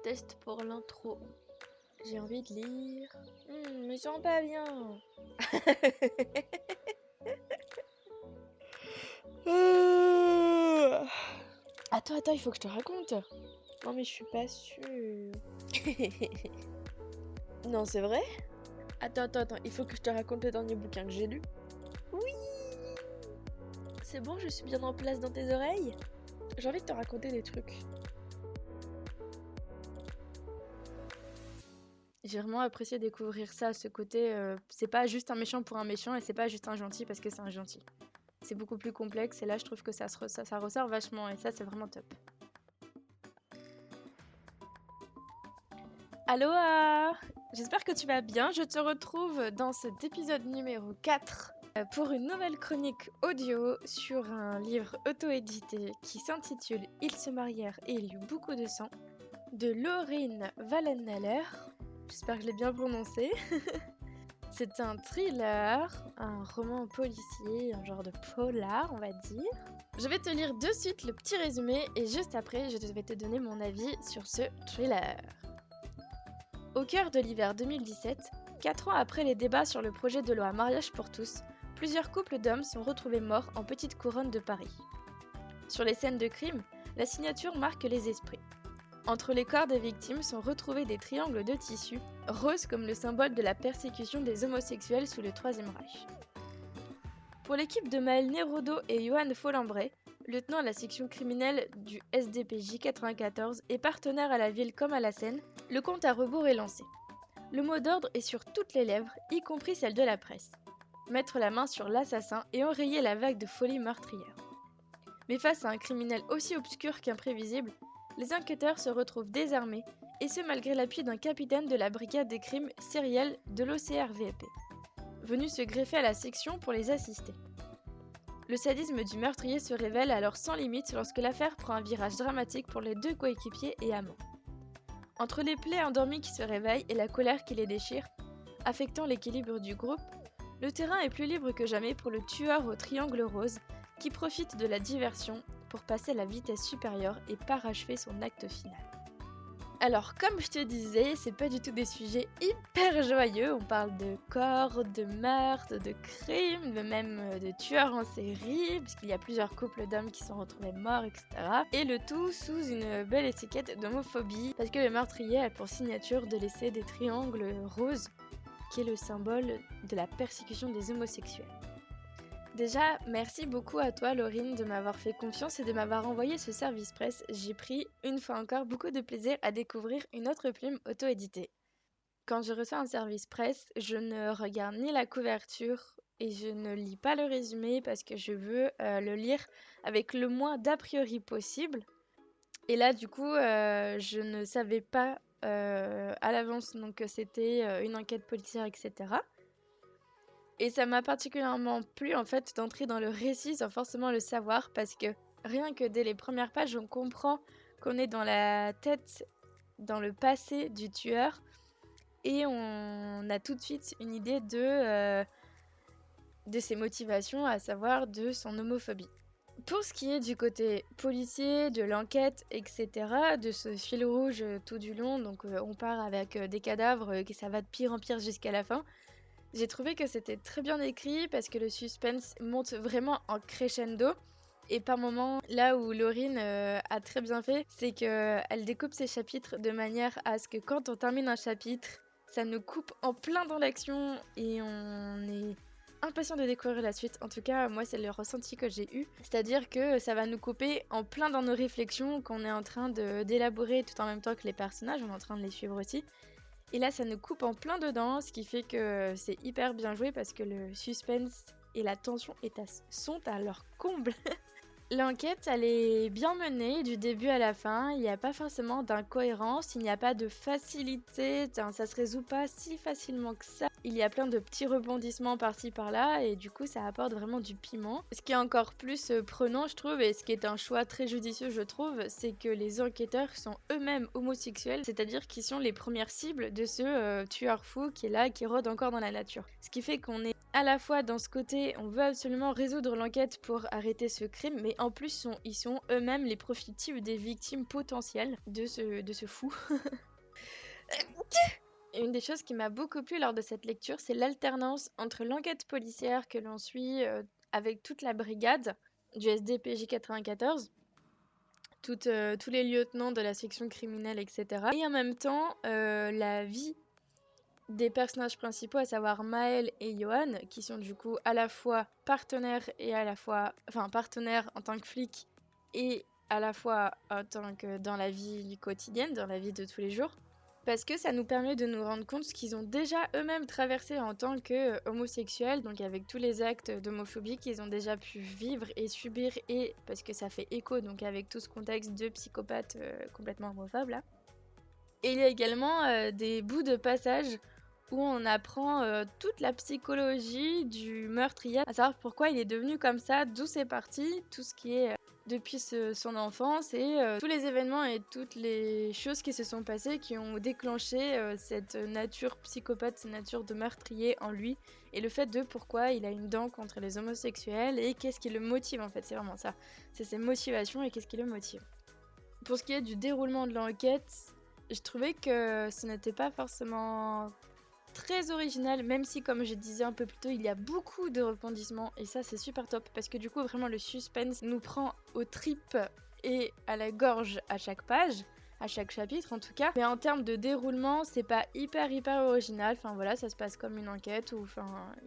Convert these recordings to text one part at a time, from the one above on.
test pour l'intro. J'ai envie de lire. Je me sens pas bien. Attends, il faut que je te raconte. Non mais je suis pas sûre. Non, c'est vrai? Attends, il faut que je te raconte le dernier bouquin que j'ai lu. Oui! C'est bon, je suis bien en place dans tes oreilles? J'ai envie de te raconter des trucs. J'ai vraiment apprécié découvrir ça, ce côté, c'est pas juste un méchant pour un méchant et c'est pas juste un gentil parce que c'est un gentil. C'est beaucoup plus complexe et là je trouve que ça ressort vachement et ça c'est vraiment top. Aloha! J'espère que tu vas bien. Je te retrouve dans cet épisode numéro 4 pour une nouvelle chronique audio sur un livre auto-édité qui s'intitule Ils se marièrent et il y eut beaucoup de sang de Laurine Wallenhaller. J'espère que je l'ai bien prononcé. C'est un thriller, un roman policier, un genre de polar, on va dire. Je vais te lire de suite le petit résumé et juste après, je vais te donner mon avis sur ce thriller. Au cœur de l'hiver 2017, 4 ans après les débats sur le projet de loi mariage pour tous, plusieurs couples d'hommes sont retrouvés morts en petite couronne de Paris. Sur les scènes de crime, la signature marque les esprits. Entre les corps des victimes sont retrouvés des triangles de tissu, roses comme le symbole de la persécution des homosexuels sous le Troisième Reich. Pour l'équipe de Maël Nérodo et Johan Follambray, lieutenant à la section criminelle du SDPJ 94 et partenaire à la ville comme à la Seine, le compte à rebours est lancé. Le mot d'ordre est sur toutes les lèvres, y compris celle de la presse. Mettre la main sur l'assassin et enrayer la vague de folie meurtrière. Mais face à un criminel aussi obscur qu'imprévisible, les enquêteurs se retrouvent désarmés, et ce malgré l'appui d'un capitaine de la brigade des crimes sériels de l'OCRVP, venu se greffer à la section pour les assister. Le sadisme du meurtrier se révèle alors sans limite lorsque l'affaire prend un virage dramatique pour les deux coéquipiers et amants. Entre les plaies endormies qui se réveillent et la colère qui les déchire, affectant l'équilibre du groupe, le terrain est plus libre que jamais pour le tueur au triangle rose, qui profite de la diversion pour passer à la vitesse supérieure et parachever son acte final. Alors, comme je te disais, c'est pas du tout des sujets hyper joyeux. On parle de corps, de meurtres, de crimes, même de tueurs en série, puisqu'il y a plusieurs couples d'hommes qui sont retrouvés morts, etc. Et le tout sous une belle étiquette d'homophobie, parce que le meurtrier a pour signature de laisser des triangles roses, qui est le symbole de la persécution des homosexuels. Déjà, merci beaucoup à toi Laurine de m'avoir fait confiance et de m'avoir envoyé ce service presse. J'ai pris, une fois encore, beaucoup de plaisir à découvrir une autre plume auto-éditée. Quand je reçois un service presse, je ne regarde ni la couverture et je ne lis pas le résumé parce que je veux le lire avec le moins d'a priori possible. Et là, du coup, je ne savais pas à l'avance donc, que c'était une enquête policière, etc. Et ça m'a particulièrement plu en fait d'entrer dans le récit sans forcément le savoir parce que rien que dès les premières pages on comprend qu'on est dans la tête, dans le passé du tueur et on a tout de suite une idée de ses motivations, à savoir de son homophobie. Pour ce qui est du côté policier, de l'enquête, etc., de ce fil rouge tout du long, donc on part avec des cadavres et ça va de pire en pire jusqu'à la fin. J'ai trouvé que c'était très bien écrit parce que le suspense monte vraiment en crescendo. Et par moments, là où Laurine a très bien fait, c'est qu'elle découpe ses chapitres de manière à ce que quand on termine un chapitre, ça nous coupe en plein dans l'action et on est impatient de découvrir la suite. En tout cas, moi, c'est le ressenti que j'ai eu. C'est-à-dire que ça va nous couper en plein dans nos réflexions qu'on est en train d'élaborer tout en même temps que les personnages, on est en train de les suivre aussi. Et là, ça nous coupe en plein dedans, ce qui fait que c'est hyper bien joué parce que le suspense et la tension sont à leur comble. L'enquête, elle est bien menée du début à la fin, il n'y a pas forcément d'incohérence, il n'y a pas de facilité, ça se résout pas si facilement que ça. Il y a plein de petits rebondissements par-ci par-là et du coup ça apporte vraiment du piment. Ce qui est encore plus prenant je trouve et ce qui est un choix très judicieux je trouve, c'est que les enquêteurs sont eux-mêmes homosexuels, c'est-à-dire qu'ils sont les premières cibles de ce tueur fou qui est là, qui rôde encore dans la nature. Ce qui fait qu'on est à la fois dans ce côté, on veut absolument résoudre l'enquête pour arrêter ce crime, mais et en plus ils sont eux-mêmes les profiteurs des victimes potentielles de ce fou. Et une des choses qui m'a beaucoup plu lors de cette lecture, c'est l'alternance entre l'enquête policière que l'on suit avec toute la brigade du SDPJ 94, tous les lieutenants de la section criminelle, etc. Et en même temps, la vie des personnages principaux, à savoir Maël et Johan, qui sont du coup à la fois partenaires partenaires en tant que flics et à la fois en tant que dans la vie quotidienne, dans la vie de tous les jours. Parce que ça nous permet de nous rendre compte ce qu'ils ont déjà eux-mêmes traversé en tant que homosexuels, donc avec tous les actes d'homophobie qu'ils ont déjà pu vivre et subir, et parce que ça fait écho, donc avec tout ce contexte de psychopathes complètement homophobes là. Et il y a également des bouts de passage où on apprend toute la psychologie du meurtrier, à savoir pourquoi il est devenu comme ça, d'où c'est parti, tout ce qui est depuis son enfance et tous les événements et toutes les choses qui se sont passées qui ont déclenché cette nature psychopathe, cette nature de meurtrier en lui, et le fait de pourquoi il a une dent contre les homosexuels et qu'est-ce qui le motive en fait, c'est vraiment ça. C'est ses motivations et qu'est-ce qui le motive. Pour ce qui est du déroulement de l'enquête, je trouvais que ce n'était pas forcément très original, même si, comme je disais un peu plus tôt, il y a beaucoup de rebondissements, et ça c'est super top, parce que du coup vraiment le suspense nous prend aux tripes et à la gorge à chaque page, à chaque chapitre en tout cas. Mais en termes de déroulement, c'est pas hyper original, enfin voilà, ça se passe comme une enquête, où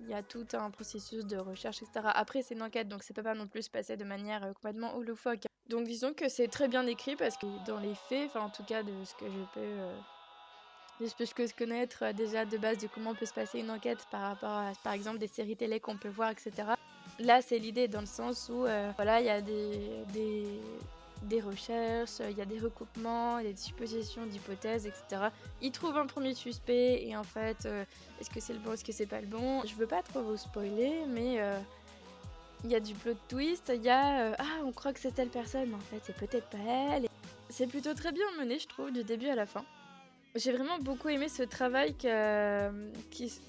il y a tout un processus de recherche, etc. Après c'est une enquête, donc ça peut pas non plus se passer de manière complètement loufoque. Donc disons que c'est très bien écrit, parce que dans les faits, enfin en tout cas de ce que je peux connaître déjà de base de comment peut se passer une enquête par rapport à, par exemple, des séries télé qu'on peut voir, etc. Là, c'est l'idée dans le sens où, voilà, il y a des recherches, il y a des recoupements, il y a des suppositions d'hypothèses, etc. Ils trouvent un premier suspect et en fait, est-ce que c'est le bon, est-ce que c'est pas le bon? Je veux pas trop vous spoiler, mais il y a du plot twist, il y a ah, on croit que c'est telle personne, mais en fait, c'est peut-être pas elle. Et c'est plutôt très bien mené, je trouve, du début à la fin. J'ai vraiment beaucoup aimé ce travail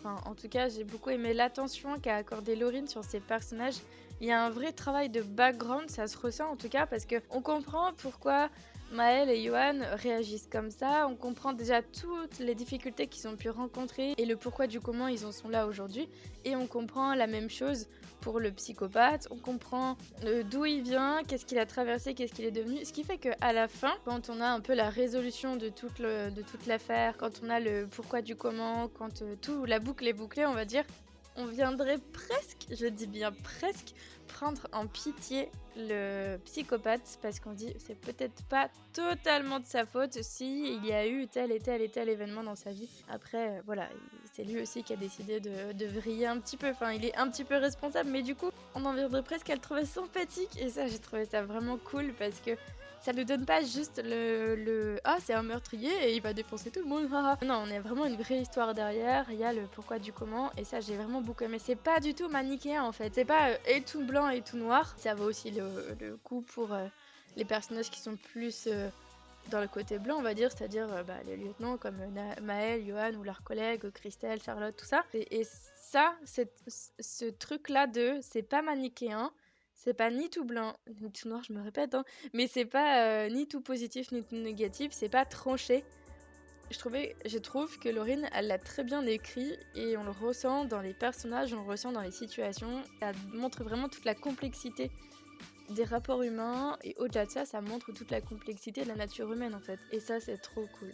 en tout cas, j'ai beaucoup aimé l'attention qu'a accordé Laurine sur ses personnages. Il y a un vrai travail de background, ça se ressent en tout cas, parce que on comprend pourquoi Maël et Johan réagissent comme ça. On comprend déjà toutes les difficultés qu'ils ont pu rencontrer et le pourquoi du comment ils en sont là aujourd'hui. Et on comprend la même chose pour le psychopathe. On comprend d'où il vient, qu'est-ce qu'il a traversé, qu'est-ce qu'il est devenu. Ce qui fait qu'à la fin, quand on a un peu la résolution de toute l'affaire, quand on a le pourquoi du comment, quand la boucle est bouclée, on va dire, on viendrait presque, je dis bien presque, prendre en pitié le psychopathe, parce qu'on dit c'est peut-être pas totalement de sa faute si il y a eu tel et tel et tel événement dans sa vie. Après, voilà, c'est lui aussi qui a décidé de vriller un petit peu, enfin il est un petit peu responsable, mais du coup on en viendrait presque à le trouver sympathique, et ça j'ai trouvé ça vraiment cool, parce que ça ne donne pas juste ah, c'est un meurtrier et il va défoncer tout le monde. Non, on a vraiment une vraie histoire derrière. Il y a le pourquoi du comment, et ça j'ai vraiment beaucoup aimé. C'est pas du tout manichéen en fait. C'est pas et tout blanc et tout noir. Ça vaut aussi le coup pour les personnages qui sont plus dans le côté blanc, on va dire, c'est-à-dire les lieutenants comme Maël, Johan ou leurs collègues, Christelle, Charlotte, tout ça. Et ça, ce truc-là c'est pas manichéen. C'est pas ni tout blanc, ni tout noir, je me répète, hein, mais c'est pas ni tout positif ni tout négatif, c'est pas tranché. Je trouve que Laurine, elle l'a très bien écrit, et on le ressent dans les personnages, on le ressent dans les situations. Ça montre vraiment toute la complexité des rapports humains, et au-delà de ça, ça montre toute la complexité de la nature humaine en fait. Et ça, c'est trop cool.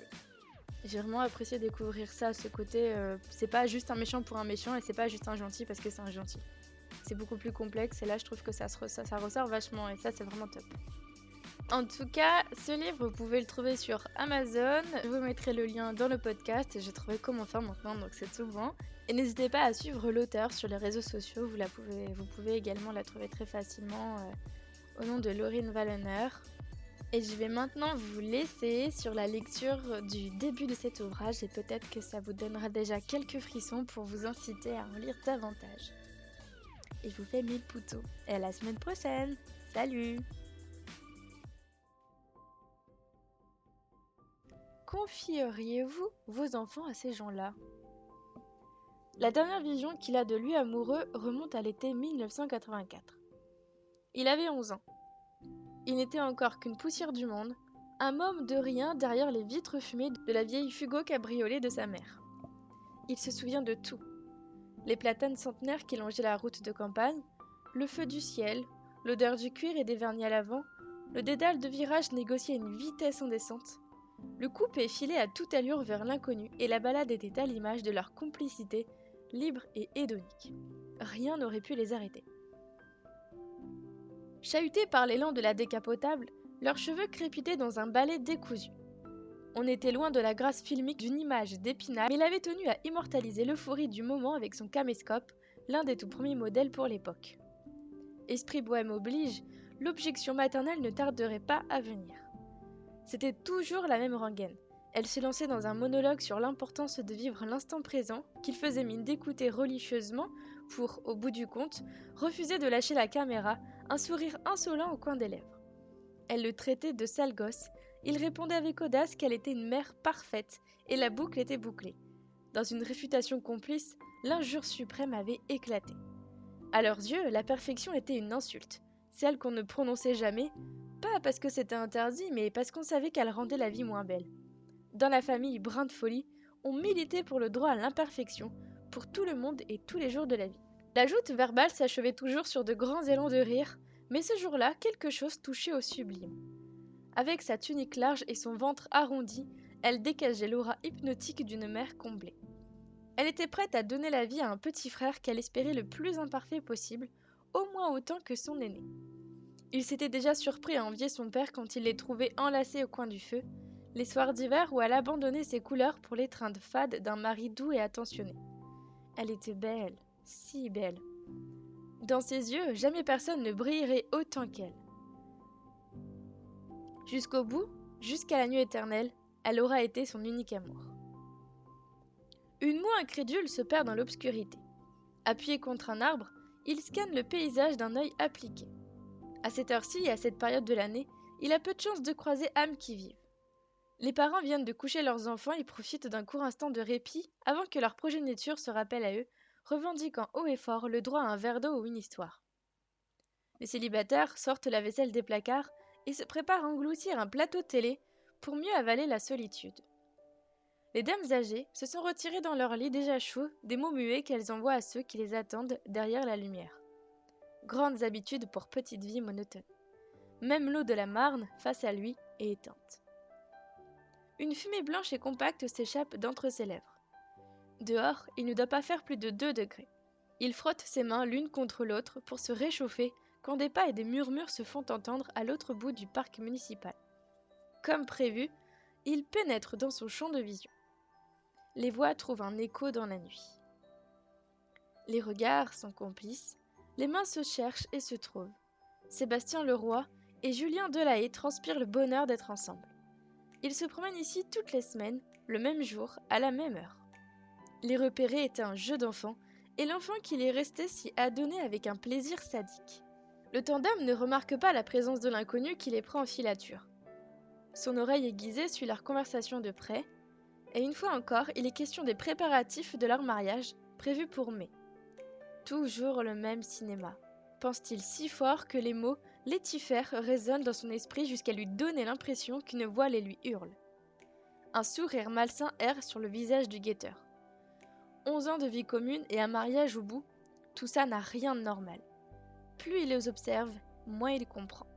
J'ai vraiment apprécié découvrir ça, ce côté, c'est pas juste un méchant pour un méchant, et c'est pas juste un gentil parce que c'est un gentil. C'est beaucoup plus complexe, et là je trouve que ça ressort vachement, et ça c'est vraiment top. En tout cas, ce livre, vous pouvez le trouver sur Amazon. Je vous mettrai le lien dans le podcast, et j'ai trouvé comment faire maintenant, donc c'est tout bon. Et n'hésitez pas à suivre l'auteur sur les réseaux sociaux, vous pouvez également la trouver très facilement au nom de Laurine Wallener. Et je vais maintenant vous laisser sur la lecture du début de cet ouvrage, et peut-être que ça vous donnera déjà quelques frissons pour vous inciter à en lire davantage. Et je vous fais mille poutous. Et à la semaine prochaine. Salut! Confieriez-vous vos enfants à ces gens-là? La dernière vision qu'il a de lui amoureux remonte à l'été 1984. Il avait 11 ans. Il n'était encore qu'une poussière du monde, un homme de rien derrière les vitres fumées de la vieille Fugo cabriolet de sa mère. Il se souvient de tout. Les platanes centenaires qui longeaient la route de campagne, le feu du ciel, l'odeur du cuir et des vernis à l'avant, le dédale de virages négocié à une vitesse indécente. Le couple filait à toute allure vers l'inconnu et la balade était à l'image de leur complicité, libre et hédonique. Rien n'aurait pu les arrêter. Chahutés par l'élan de la décapotable, leurs cheveux crépitaient dans un balai décousu. On était loin de la grâce filmique d'une image d'Épinal, mais il avait tenu à immortaliser l'euphorie du moment avec son caméscope, l'un des tout premiers modèles pour l'époque. Esprit bohème oblige, l'objection maternelle ne tarderait pas à venir. C'était toujours la même rengaine. Elle se lançait dans un monologue sur l'importance de vivre l'instant présent, qu'il faisait mine d'écouter religieusement pour, au bout du compte, refuser de lâcher la caméra, un sourire insolent au coin des lèvres. Elle le traitait de sale gosse, il répondait avec audace qu'elle était une mère parfaite, et la boucle était bouclée. Dans une réfutation complice, l'injure suprême avait éclaté. À leurs yeux, la perfection était une insulte, celle qu'on ne prononçait jamais, pas parce que c'était interdit, mais parce qu'on savait qu'elle rendait la vie moins belle. Dans la famille Brin de Folie, on militait pour le droit à l'imperfection, pour tout le monde et tous les jours de la vie. La joute verbale s'achevait toujours sur de grands élans de rire, mais ce jour-là, quelque chose touchait au sublime. Avec sa tunique large et son ventre arrondi, elle dégageait l'aura hypnotique d'une mère comblée. Elle était prête à donner la vie à un petit frère qu'elle espérait le plus imparfait possible, au moins autant que son aîné. Il s'était déjà surpris à envier son père quand il les trouvait enlacés au coin du feu, les soirs d'hiver où elle abandonnait ses couleurs pour l'étreinte fade d'un mari doux et attentionné. Elle était belle, si belle. Dans ses yeux, jamais personne ne brillerait autant qu'elle. Jusqu'au bout, jusqu'à la nuit éternelle, elle aura été son unique amour. Une moue incrédule se perd dans l'obscurité. Appuyé contre un arbre, il scanne le paysage d'un œil appliqué. À cette heure-ci et à cette période de l'année, il a peu de chances de croiser âmes qui vivent. Les parents viennent de coucher leurs enfants et profitent d'un court instant de répit avant que leur progéniture se rappelle à eux, revendiquant haut et fort le droit à un verre d'eau ou une histoire. Les célibataires sortent la vaisselle des placards et se préparent à engloutir un plateau de télé pour mieux avaler la solitude. Les dames âgées se sont retirées dans leur lit déjà chaud des mots muets qu'elles envoient à ceux qui les attendent derrière la lumière. Grandes habitudes pour petite vie monotone. Même l'eau de la Marne, face à lui, est éteinte. Une fumée blanche et compacte s'échappe d'entre ses lèvres. Dehors, il ne doit pas faire plus de 2 degrés. Il frotte ses mains l'une contre l'autre pour se réchauffer quand des pas et des murmures se font entendre à l'autre bout du parc municipal. Comme prévu, il pénètre dans son champ de vision. Les voix trouvent un écho dans la nuit. Les regards sont complices, les mains se cherchent et se trouvent. Sébastien Leroy et Julien Delahaye transpirent le bonheur d'être ensemble. Ils se promènent ici toutes les semaines, le même jour, à la même heure. Les repérer était un jeu d'enfant, et l'enfant qui les restait s'y adonnait avec un plaisir sadique. Le tandem ne remarque pas la présence de l'inconnu qui les prend en filature. Son oreille aiguisée suit leur conversation de près, et une fois encore, il est question des préparatifs de leur mariage, prévus pour mai. Toujours le même cinéma, pense-t-il si fort que les mots létifères résonnent dans son esprit jusqu'à lui donner l'impression qu'une voix les lui hurle. Un sourire malsain erre sur le visage du guetteur. 11 ans de vie commune et un mariage au bout, tout ça n'a rien de normal. Plus il les observe, moins il comprend.